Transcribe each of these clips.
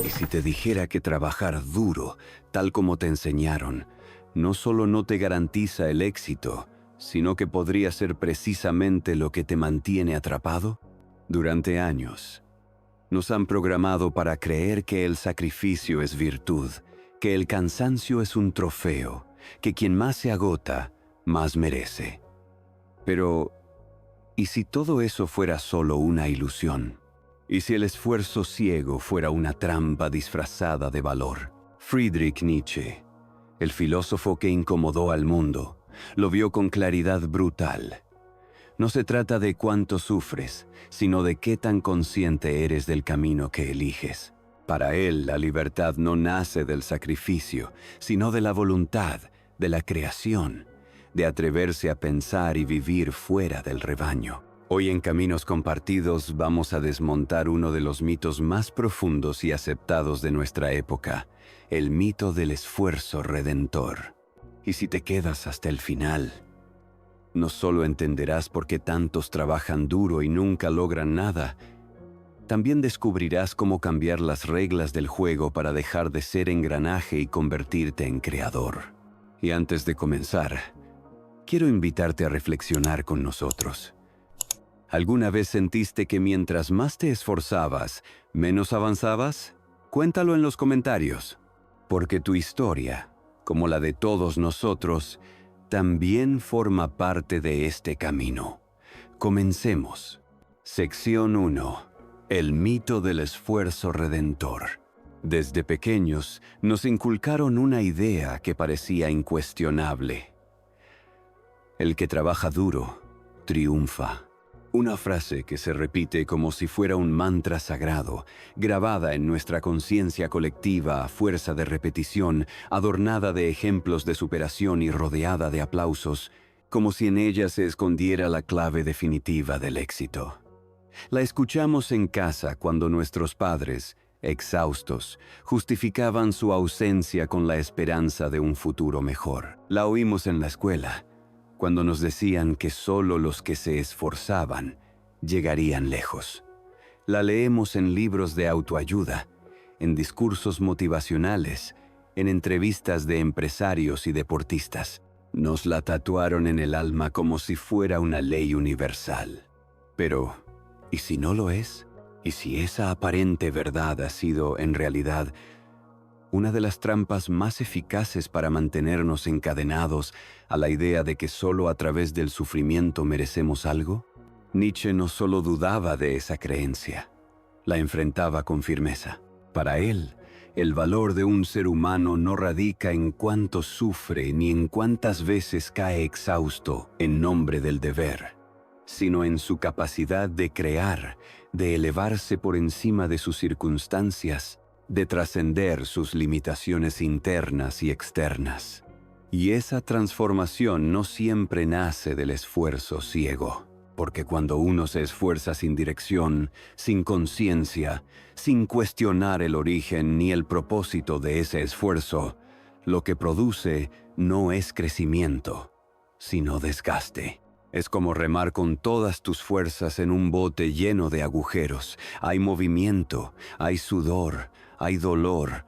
Y si te dijera que trabajar duro, tal como te enseñaron, no solo no te garantiza el éxito, sino que podría ser precisamente lo que te mantiene atrapado? Durante años, nos han programado para creer que el sacrificio es virtud, que el cansancio es un trofeo, que quien más se agota, más merece. Pero, ¿y si todo eso fuera solo una ilusión? ¿Y si el esfuerzo ciego fuera una trampa disfrazada de valor? Friedrich Nietzsche, el filósofo que incomodó al mundo, lo vio con claridad brutal. No se trata de cuánto sufres, sino de qué tan consciente eres del camino que eliges. Para él, la libertad no nace del sacrificio, sino de la voluntad, de la creación, de atreverse a pensar y vivir fuera del rebaño. Hoy en Caminos Compartidos vamos a desmontar uno de los mitos más profundos y aceptados de nuestra época, el mito del esfuerzo redentor. Y si te quedas hasta el final, no solo entenderás por qué tantos trabajan duro y nunca logran nada, también descubrirás cómo cambiar las reglas del juego para dejar de ser engranaje y convertirte en creador. Y antes de comenzar, quiero invitarte a reflexionar con nosotros. ¿Alguna vez sentiste que mientras más te esforzabas, menos avanzabas? Cuéntalo en los comentarios, porque tu historia, como la de todos nosotros, también forma parte de este camino. Comencemos. Sección 1. El mito del esfuerzo redentor. Desde pequeños nos inculcaron una idea que parecía incuestionable. El que trabaja duro, triunfa. Una frase que se repite como si fuera un mantra sagrado, grabada en nuestra conciencia colectiva a fuerza de repetición, adornada de ejemplos de superación y rodeada de aplausos, como si en ella se escondiera la clave definitiva del éxito. La escuchamos en casa cuando nuestros padres, exhaustos, justificaban su ausencia con la esperanza de un futuro mejor. La oímos en la escuela, cuando nos decían que solo los que se esforzaban llegarían lejos. La leemos en libros de autoayuda, en discursos motivacionales, en entrevistas de empresarios y deportistas. Nos la tatuaron en el alma como si fuera una ley universal. Pero, ¿y si no lo es? ¿Y si esa aparente verdad ha sido, en realidad, una de las trampas más eficaces para mantenernos encadenados a la idea de que solo a través del sufrimiento merecemos algo? Nietzsche no solo dudaba de esa creencia, la enfrentaba con firmeza. Para él, el valor de un ser humano no radica en cuánto sufre ni en cuántas veces cae exhausto en nombre del deber, sino en su capacidad de crear, de elevarse por encima de sus circunstancias, de trascender sus limitaciones internas y externas. Y esa transformación no siempre nace del esfuerzo ciego, porque cuando uno se esfuerza sin dirección, sin conciencia, sin cuestionar el origen ni el propósito de ese esfuerzo, lo que produce no es crecimiento, sino desgaste. Es como remar con todas tus fuerzas en un bote lleno de agujeros. Hay movimiento, hay sudor, hay dolor,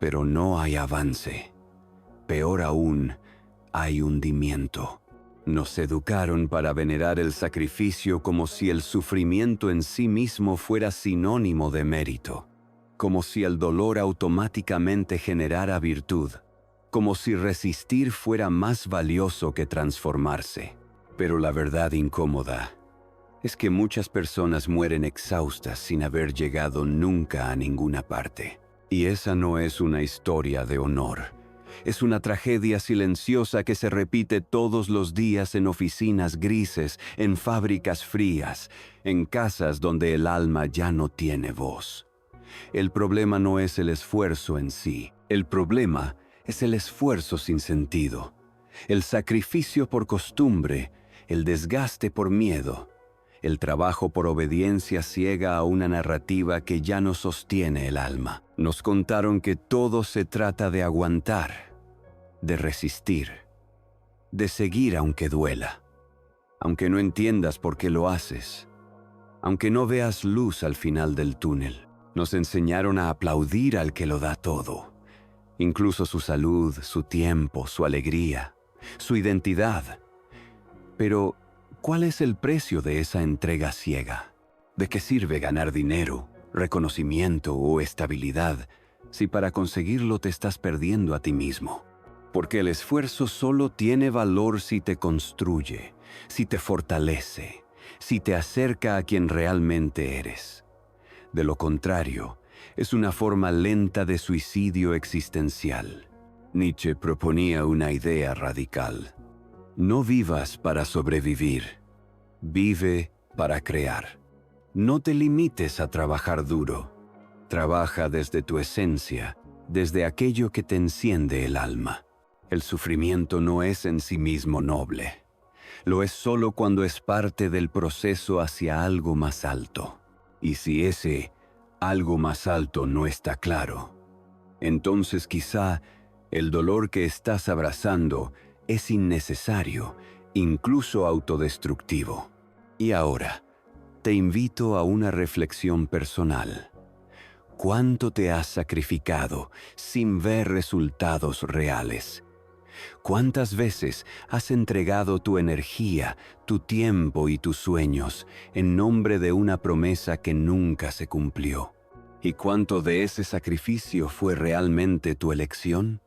pero no hay avance. Peor aún, hay hundimiento. Nos educaron para venerar el sacrificio como si el sufrimiento en sí mismo fuera sinónimo de mérito, como si el dolor automáticamente generara virtud, como si resistir fuera más valioso que transformarse. Pero la verdad incómoda es que muchas personas mueren exhaustas sin haber llegado nunca a ninguna parte. Y esa no es una historia de honor. Es una tragedia silenciosa que se repite todos los días en oficinas grises, en fábricas frías, en casas donde el alma ya no tiene voz. El problema no es el esfuerzo en sí. El problema es el esfuerzo sin sentido, el sacrificio por costumbre, el desgaste por miedo, el trabajo por obediencia ciega a una narrativa que ya no sostiene el alma. Nos contaron que todo se trata de aguantar, de resistir, de seguir aunque duela, aunque no entiendas por qué lo haces, aunque no veas luz al final del túnel. Nos enseñaron a aplaudir al que lo da todo, incluso su salud, su tiempo, su alegría, su identidad. Pero, ¿cuál es el precio de esa entrega ciega? ¿De qué sirve ganar dinero, reconocimiento o estabilidad si para conseguirlo te estás perdiendo a ti mismo? Porque el esfuerzo solo tiene valor si te construye, si te fortalece, si te acerca a quien realmente eres. De lo contrario, es una forma lenta de suicidio existencial. Nietzsche proponía una idea radical. No vivas para sobrevivir, vive para crear. No te limites a trabajar duro. Trabaja desde tu esencia, desde aquello que te enciende el alma. El sufrimiento no es en sí mismo noble. Lo es solo cuando es parte del proceso hacia algo más alto. Y si ese algo más alto no está claro, entonces quizá el dolor que estás abrazando es innecesario, incluso autodestructivo. Y ahora, te invito a una reflexión personal. ¿Cuánto te has sacrificado sin ver resultados reales? ¿Cuántas veces has entregado tu energía, tu tiempo y tus sueños en nombre de una promesa que nunca se cumplió? ¿Y cuánto de ese sacrificio fue realmente tu elección?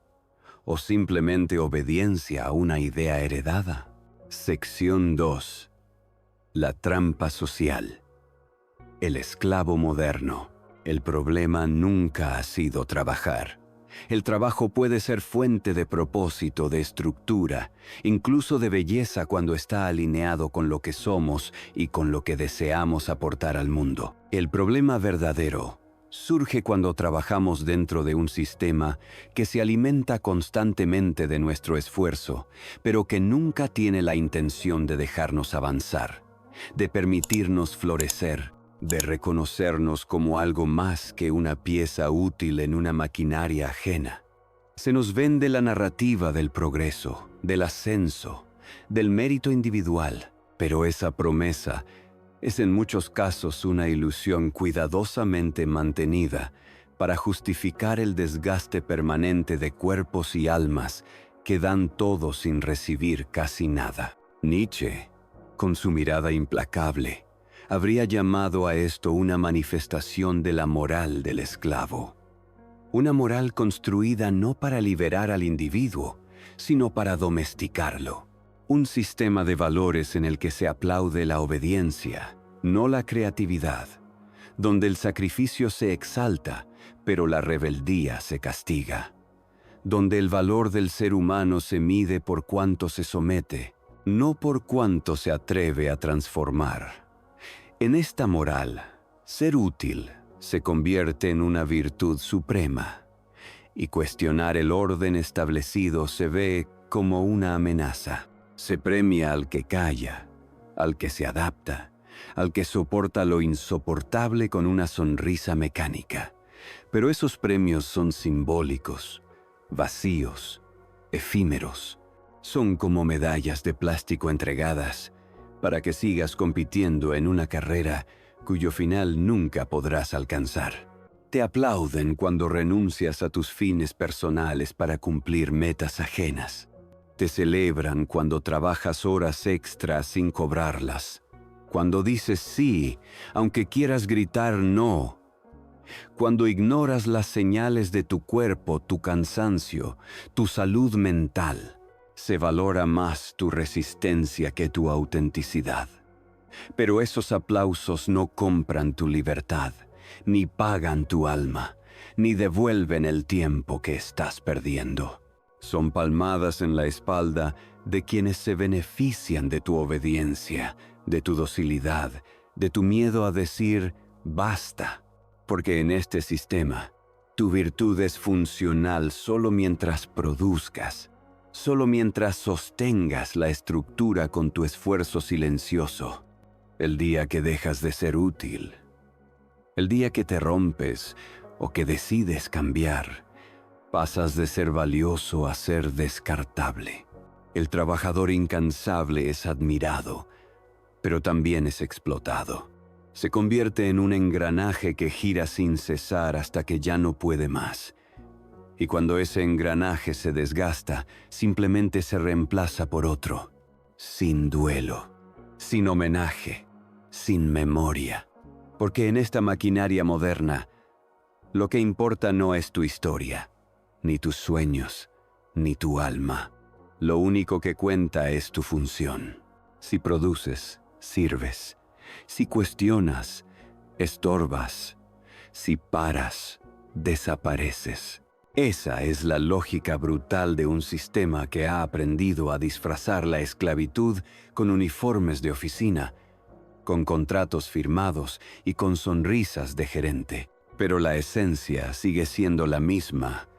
¿O simplemente obediencia a una idea heredada? Sección 2. La trampa social. El esclavo moderno. El problema nunca ha sido trabajar. El trabajo puede ser fuente de propósito, de estructura, incluso de belleza cuando está alineado con lo que somos y con lo que deseamos aportar al mundo. El problema verdadero surge cuando trabajamos dentro de un sistema que se alimenta constantemente de nuestro esfuerzo, pero que nunca tiene la intención de dejarnos avanzar, de permitirnos florecer, de reconocernos como algo más que una pieza útil en una maquinaria ajena. Se nos vende la narrativa del progreso, del ascenso, del mérito individual, pero esa promesa es en muchos casos una ilusión cuidadosamente mantenida para justificar el desgaste permanente de cuerpos y almas que dan todo sin recibir casi nada. Nietzsche, con su mirada implacable, habría llamado a esto una manifestación de la moral del esclavo. Una moral construida no para liberar al individuo, sino para domesticarlo. Un sistema de valores en el que se aplaude la obediencia, no la creatividad, donde el sacrificio se exalta, pero la rebeldía se castiga, donde el valor del ser humano se mide por cuánto se somete, no por cuánto se atreve a transformar. En esta moral, ser útil se convierte en una virtud suprema, y cuestionar el orden establecido se ve como una amenaza. Se premia al que calla, al que se adapta, al que soporta lo insoportable con una sonrisa mecánica. Pero esos premios son simbólicos, vacíos, efímeros. Son como medallas de plástico entregadas para que sigas compitiendo en una carrera cuyo final nunca podrás alcanzar. Te aplauden cuando renuncias a tus fines personales para cumplir metas ajenas. Te celebran cuando trabajas horas extras sin cobrarlas. Cuando dices sí, aunque quieras gritar no. Cuando ignoras las señales de tu cuerpo, tu cansancio, tu salud mental. Se valora más tu resistencia que tu autenticidad. Pero esos aplausos no compran tu libertad, ni pagan tu alma, ni devuelven el tiempo que estás perdiendo. Son palmadas en la espalda de quienes se benefician de tu obediencia, de tu docilidad, de tu miedo a decir basta, porque en este sistema tu virtud es funcional solo mientras produzcas, solo mientras sostengas la estructura con tu esfuerzo silencioso. El día que dejas de ser útil, el día que te rompes o que decides cambiar, pasas de ser valioso a ser descartable. El trabajador incansable es admirado, pero también es explotado. Se convierte en un engranaje que gira sin cesar hasta que ya no puede más. Y cuando ese engranaje se desgasta, simplemente se reemplaza por otro, sin duelo, sin homenaje, sin memoria. Porque en esta maquinaria moderna, lo que importa no es tu historia, ni tus sueños, ni tu alma. Lo único que cuenta es tu función. Si produces, sirves. Si cuestionas, estorbas. Si paras, desapareces. Esa es la lógica brutal de un sistema que ha aprendido a disfrazar la esclavitud con uniformes de oficina, con contratos firmados y con sonrisas de gerente. Pero la esencia sigue siendo la misma.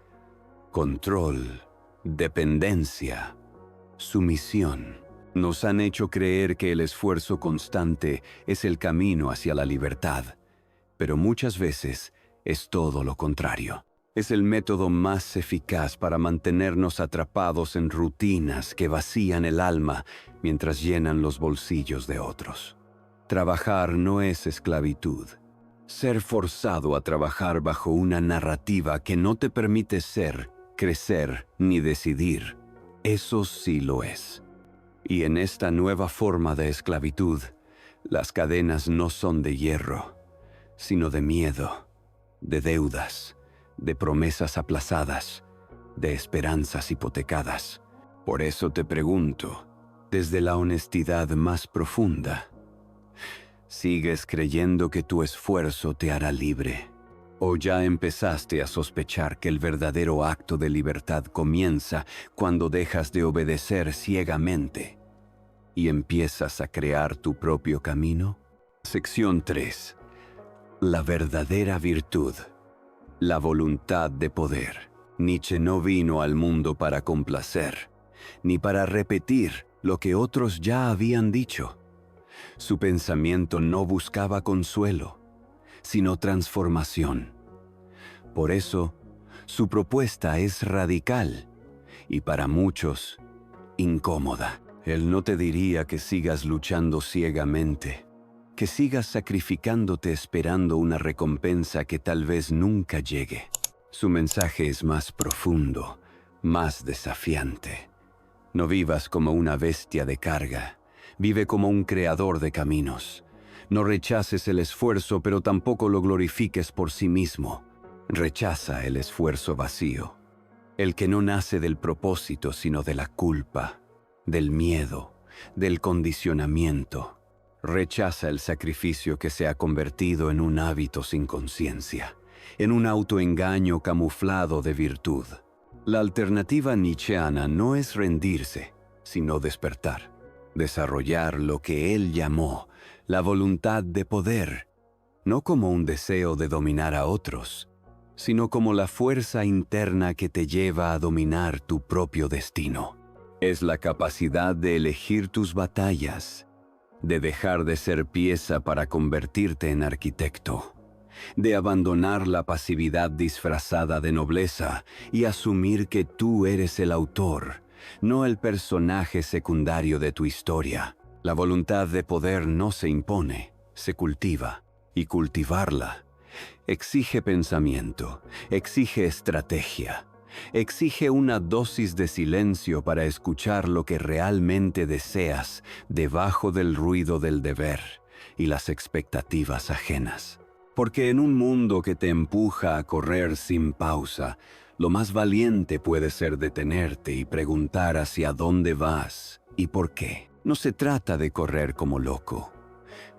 Control, dependencia, sumisión. Nos han hecho creer que el esfuerzo constante es el camino hacia la libertad, pero muchas veces es todo lo contrario. Es el método más eficaz para mantenernos atrapados en rutinas que vacían el alma mientras llenan los bolsillos de otros. Trabajar no es esclavitud. Ser forzado a trabajar bajo una narrativa que no te permite ser, crecer ni decidir, eso sí lo es. Y en esta nueva forma de esclavitud, las cadenas no son de hierro, sino de miedo, de deudas, de promesas aplazadas, de esperanzas hipotecadas. Por eso te pregunto, desde la honestidad más profunda, ¿sigues creyendo que tu esfuerzo te hará libre? ¿O ya empezaste a sospechar que el verdadero acto de libertad comienza cuando dejas de obedecer ciegamente y empiezas a crear tu propio camino? Sección 3. La verdadera virtud. La voluntad de poder. Nietzsche no vino al mundo para complacer, ni para repetir lo que otros ya habían dicho. Su pensamiento no buscaba consuelo, sino transformación. Por eso, su propuesta es radical y para muchos, incómoda. Él no te diría que sigas luchando ciegamente, que sigas sacrificándote esperando una recompensa que tal vez nunca llegue. Su mensaje es más profundo, más desafiante. No vivas como una bestia de carga, vive como un creador de caminos. No rechaces el esfuerzo, pero tampoco lo glorifiques por sí mismo. Rechaza el esfuerzo vacío, el que no nace del propósito, sino de la culpa, del miedo, del condicionamiento. Rechaza el sacrificio que se ha convertido en un hábito sin conciencia, en un autoengaño camuflado de virtud. La alternativa nietzscheana no es rendirse, sino despertar, desarrollar lo que él llamó la voluntad de poder, no como un deseo de dominar a otros, sino como la fuerza interna que te lleva a dominar tu propio destino. Es la capacidad de elegir tus batallas, de dejar de ser pieza para convertirte en arquitecto, de abandonar la pasividad disfrazada de nobleza y asumir que tú eres el autor, no el personaje secundario de tu historia. La voluntad de poder no se impone, se cultiva, y cultivarla exige pensamiento, exige estrategia, exige una dosis de silencio para escuchar lo que realmente deseas debajo del ruido del deber y las expectativas ajenas. Porque en un mundo que te empuja a correr sin pausa, lo más valiente puede ser detenerte y preguntar hacia dónde vas y por qué. No se trata de correr como loco.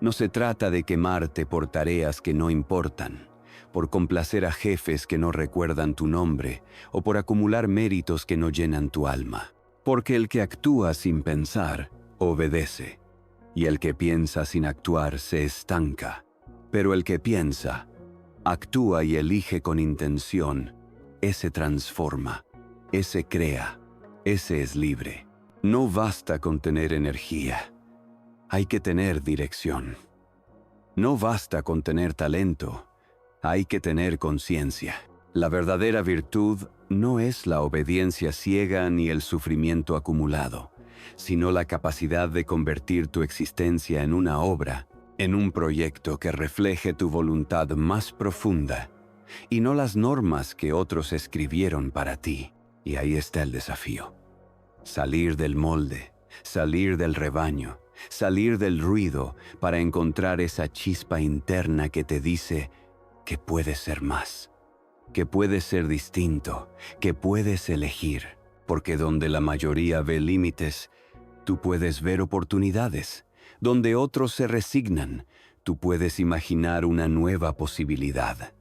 No se trata de quemarte por tareas que no importan, por complacer a jefes que no recuerdan tu nombre o por acumular méritos que no llenan tu alma. Porque el que actúa sin pensar, obedece, y el que piensa sin actuar se estanca. Pero el que piensa, actúa y elige con intención, ese transforma, ese crea, ese es libre. No basta con tener energía, hay que tener dirección. No basta con tener talento, hay que tener conciencia. La verdadera virtud no es la obediencia ciega ni el sufrimiento acumulado, sino la capacidad de convertir tu existencia en una obra en un proyecto que refleje tu voluntad más profunda y no las normas que otros escribieron para ti. Y ahí está el desafío. Salir del molde, salir del rebaño, salir del ruido para encontrar esa chispa interna que te dice que puedes ser más, que puedes ser distinto, que puedes elegir, porque donde la mayoría ve límites, tú puedes ver oportunidades. Donde otros se resignan, tú puedes imaginar una nueva posibilidad.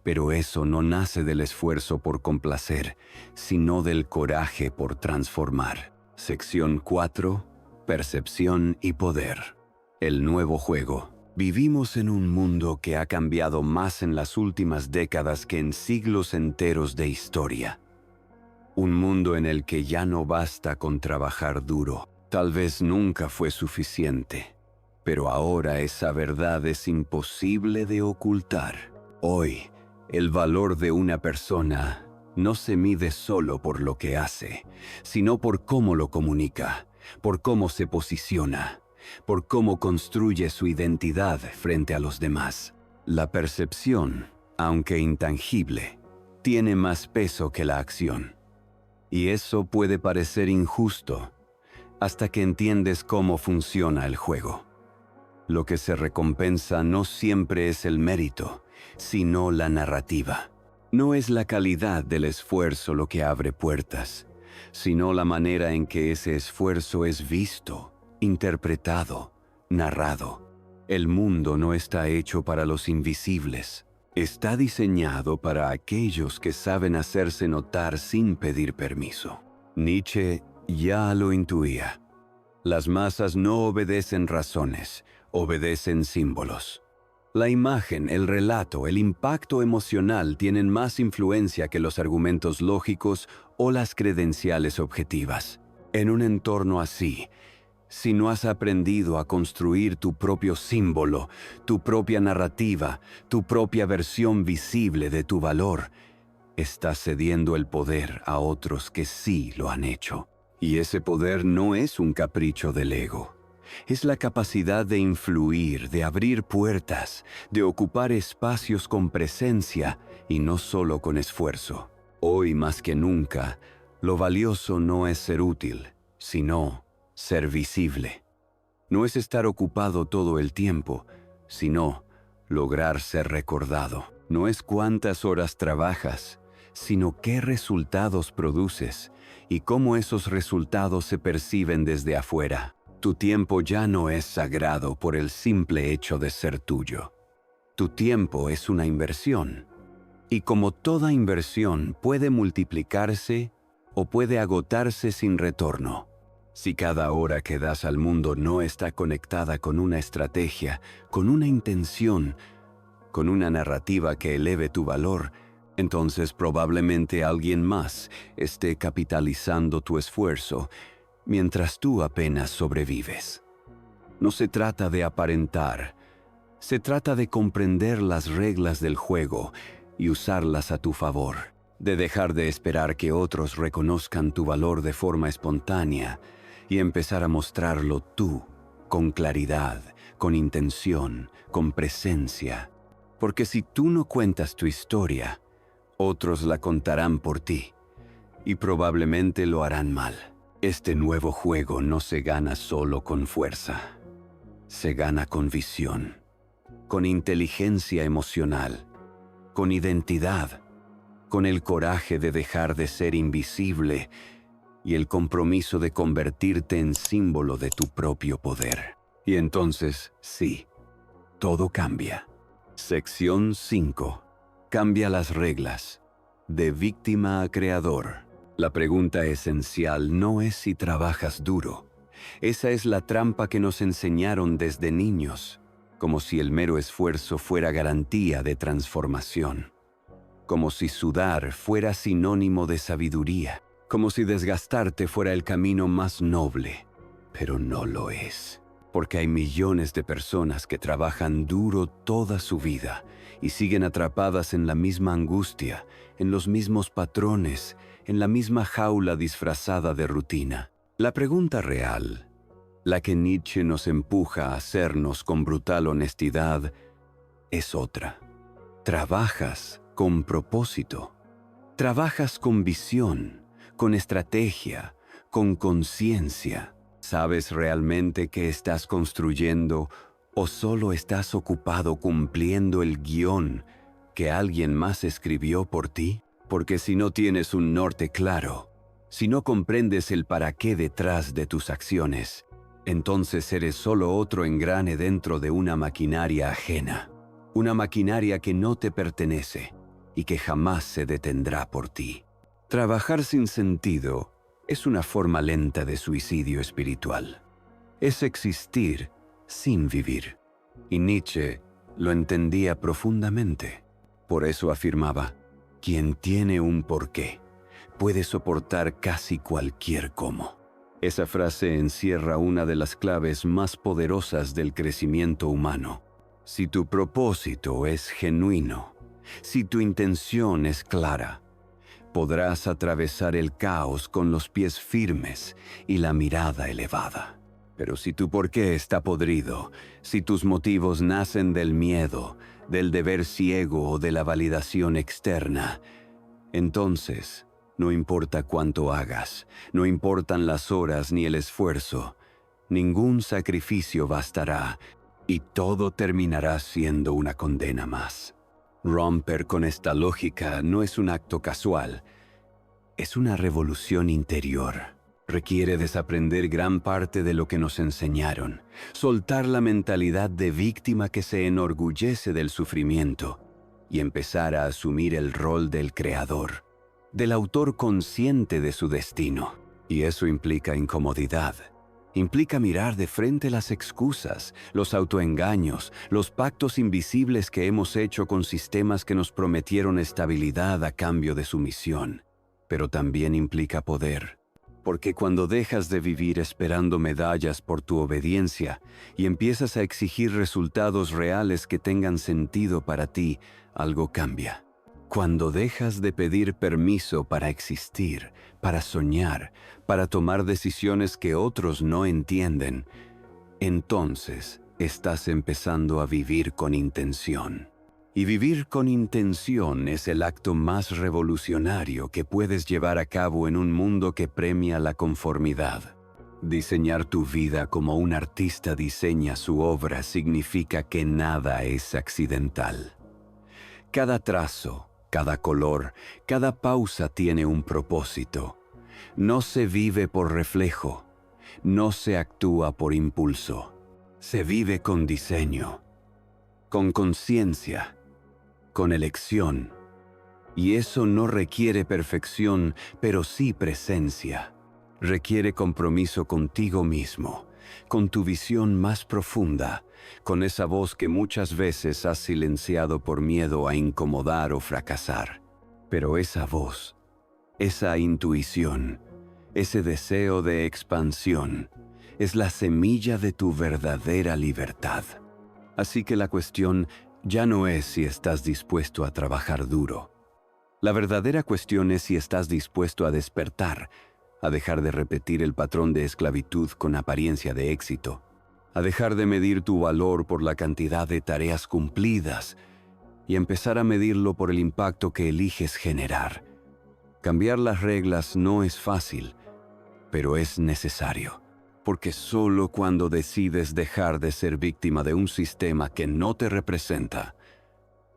Pero eso no nace del esfuerzo por complacer, sino del coraje por transformar. Sección 4. Percepción y poder. El nuevo juego. Vivimos en un mundo que ha cambiado más en las últimas décadas que en siglos enteros de historia. Un mundo en el que ya no basta con trabajar duro. Tal vez nunca fue suficiente, pero ahora esa verdad es imposible de ocultar. Hoy, el valor de una persona no se mide solo por lo que hace, sino por cómo lo comunica, por cómo se posiciona, por cómo construye su identidad frente a los demás. La percepción, aunque intangible, tiene más peso que la acción. Y eso puede parecer injusto hasta que entiendes cómo funciona el juego. Lo que se recompensa no siempre es el mérito, sino la narrativa. No es la calidad del esfuerzo lo que abre puertas, sino la manera en que ese esfuerzo es visto, interpretado, narrado. El mundo no está hecho para los invisibles. Está diseñado para aquellos que saben hacerse notar sin pedir permiso. Nietzsche ya lo intuía. Las masas no obedecen razones, obedecen símbolos. La imagen, el relato, el impacto emocional tienen más influencia que los argumentos lógicos o las credenciales objetivas. En un entorno así, si no has aprendido a construir tu propio símbolo, tu propia narrativa, tu propia versión visible de tu valor, estás cediendo el poder a otros que sí lo han hecho. Y ese poder no es un capricho del ego. Es la capacidad de influir, de abrir puertas, de ocupar espacios con presencia y no solo con esfuerzo. Hoy más que nunca, lo valioso no es ser útil, sino ser visible. No es estar ocupado todo el tiempo, sino lograr ser recordado. No es cuántas horas trabajas, sino qué resultados produces y cómo esos resultados se perciben desde afuera. Tu tiempo ya no es sagrado por el simple hecho de ser tuyo. Tu tiempo es una inversión. Y como toda inversión puede multiplicarse o puede agotarse sin retorno. Si cada hora que das al mundo no está conectada con una estrategia, con una intención, con una narrativa que eleve tu valor, entonces probablemente alguien más esté capitalizando tu esfuerzo, mientras tú apenas sobrevives. No se trata de aparentar, se trata de comprender las reglas del juego y usarlas a tu favor, de dejar de esperar que otros reconozcan tu valor de forma espontánea y empezar a mostrarlo tú, con claridad, con intención, con presencia. Porque si tú no cuentas tu historia, otros la contarán por ti, y probablemente lo harán mal. Este nuevo juego no se gana solo con fuerza. Se gana con visión, con inteligencia emocional, con identidad, con el coraje de dejar de ser invisible y el compromiso de convertirte en símbolo de tu propio poder. Y entonces, sí, todo cambia. Sección 5. Cambia las reglas. De víctima a creador. La pregunta esencial no es si trabajas duro. Esa es la trampa que nos enseñaron desde niños, como si el mero esfuerzo fuera garantía de transformación. Como si sudar fuera sinónimo de sabiduría. Como si desgastarte fuera el camino más noble. Pero no lo es. Porque hay millones de personas que trabajan duro toda su vida y siguen atrapadas en la misma angustia, en los mismos patrones, en la misma jaula disfrazada de rutina. La pregunta real, La que Nietzsche nos empuja a hacernos con brutal honestidad es otra. Trabajas con propósito. Trabajas con visión, con estrategia, con conciencia. ¿Sabes realmente qué estás construyendo o solo estás ocupado cumpliendo el guión que alguien más escribió por ti? Porque si no tienes un norte claro, si no comprendes el para qué detrás de tus acciones, entonces eres solo otro engrane dentro de una maquinaria ajena. Una maquinaria que no te pertenece y que jamás se detendrá por ti. Trabajar sin sentido es una forma lenta de suicidio espiritual. Es existir sin vivir. Y Nietzsche lo entendía profundamente. Por eso afirmaba, quien tiene un porqué puede soportar casi cualquier cómo. Esa frase encierra una de las claves más poderosas del crecimiento humano. Si tu propósito es genuino, si tu intención es clara, podrás atravesar el caos con los pies firmes y la mirada elevada. Pero si tu porqué está podrido, si tus motivos nacen del miedo, del deber ciego o de la validación externa, entonces, no importa cuánto hagas, no importan las horas ni el esfuerzo, ningún sacrificio bastará y todo terminará siendo una condena más. Romper con esta lógica no es un acto casual, es una revolución interior. Requiere desaprender gran parte de lo que nos enseñaron, soltar la mentalidad de víctima que se enorgullece del sufrimiento y empezar a asumir el rol del creador, del autor consciente de su destino. Y eso implica incomodidad. Implica mirar de frente las excusas, los autoengaños, los pactos invisibles que hemos hecho con sistemas que nos prometieron estabilidad a cambio de sumisión. Pero también implica poder. Porque cuando dejas de vivir esperando medallas por tu obediencia y empiezas a exigir resultados reales que tengan sentido para ti, algo cambia. Cuando dejas de pedir permiso para existir, para soñar, para tomar decisiones que otros no entienden, entonces estás empezando a vivir con intención. Y vivir con intención es el acto más revolucionario que puedes llevar a cabo en un mundo que premia la conformidad. Diseñar tu vida como un artista diseña su obra significa que nada es accidental. Cada trazo, cada color, cada pausa tiene un propósito. No se vive por reflejo, no se actúa por impulso. Se vive con diseño, con conciencia, con elección. Y eso no requiere perfección, pero sí presencia. Requiere compromiso contigo mismo, con tu visión más profunda, con esa voz que muchas veces has silenciado por miedo a incomodar o fracasar. Pero esa voz, esa intuición, ese deseo de expansión, es la semilla de tu verdadera libertad. Así que la cuestión ya no es si estás dispuesto a trabajar duro. La verdadera cuestión es si estás dispuesto a despertar, a dejar de repetir el patrón de esclavitud con apariencia de éxito, a dejar de medir tu valor por la cantidad de tareas cumplidas y empezar a medirlo por el impacto que eliges generar. Cambiar las reglas no es fácil, pero es necesario. Porque solo cuando decides dejar de ser víctima de un sistema que no te representa,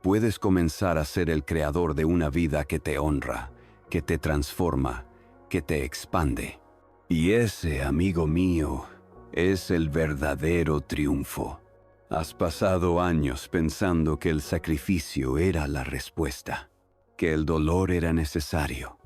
puedes comenzar a ser el creador de una vida que te honra, que te transforma, que te expande. Y ese, amigo mío, es el verdadero triunfo. Has pasado años pensando que el sacrificio era la respuesta, que el dolor era necesario,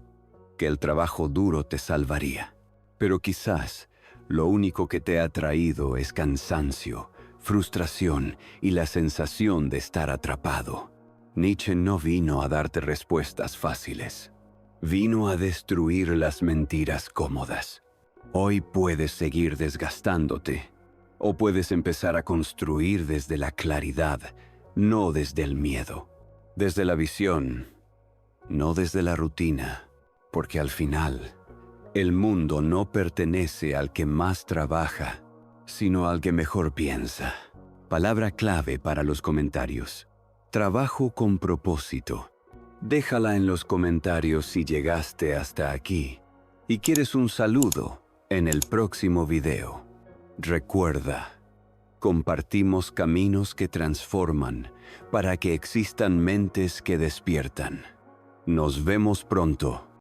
que el trabajo duro te salvaría. Pero quizás lo único que te ha traído es cansancio, frustración y la sensación de estar atrapado. Nietzsche no vino a darte respuestas fáciles. Vino a destruir las mentiras cómodas. Hoy puedes seguir desgastándote, o puedes empezar a construir desde la claridad, no desde el miedo. Desde la visión, no desde la rutina, porque al final, el mundo no pertenece al que más trabaja, sino al que mejor piensa. Palabra clave para los comentarios. Trabajo con propósito. Déjala en los comentarios si llegaste hasta aquí y quieres un saludo en el próximo video. Recuerda, compartimos caminos que transforman para que existan mentes que despiertan. Nos vemos pronto.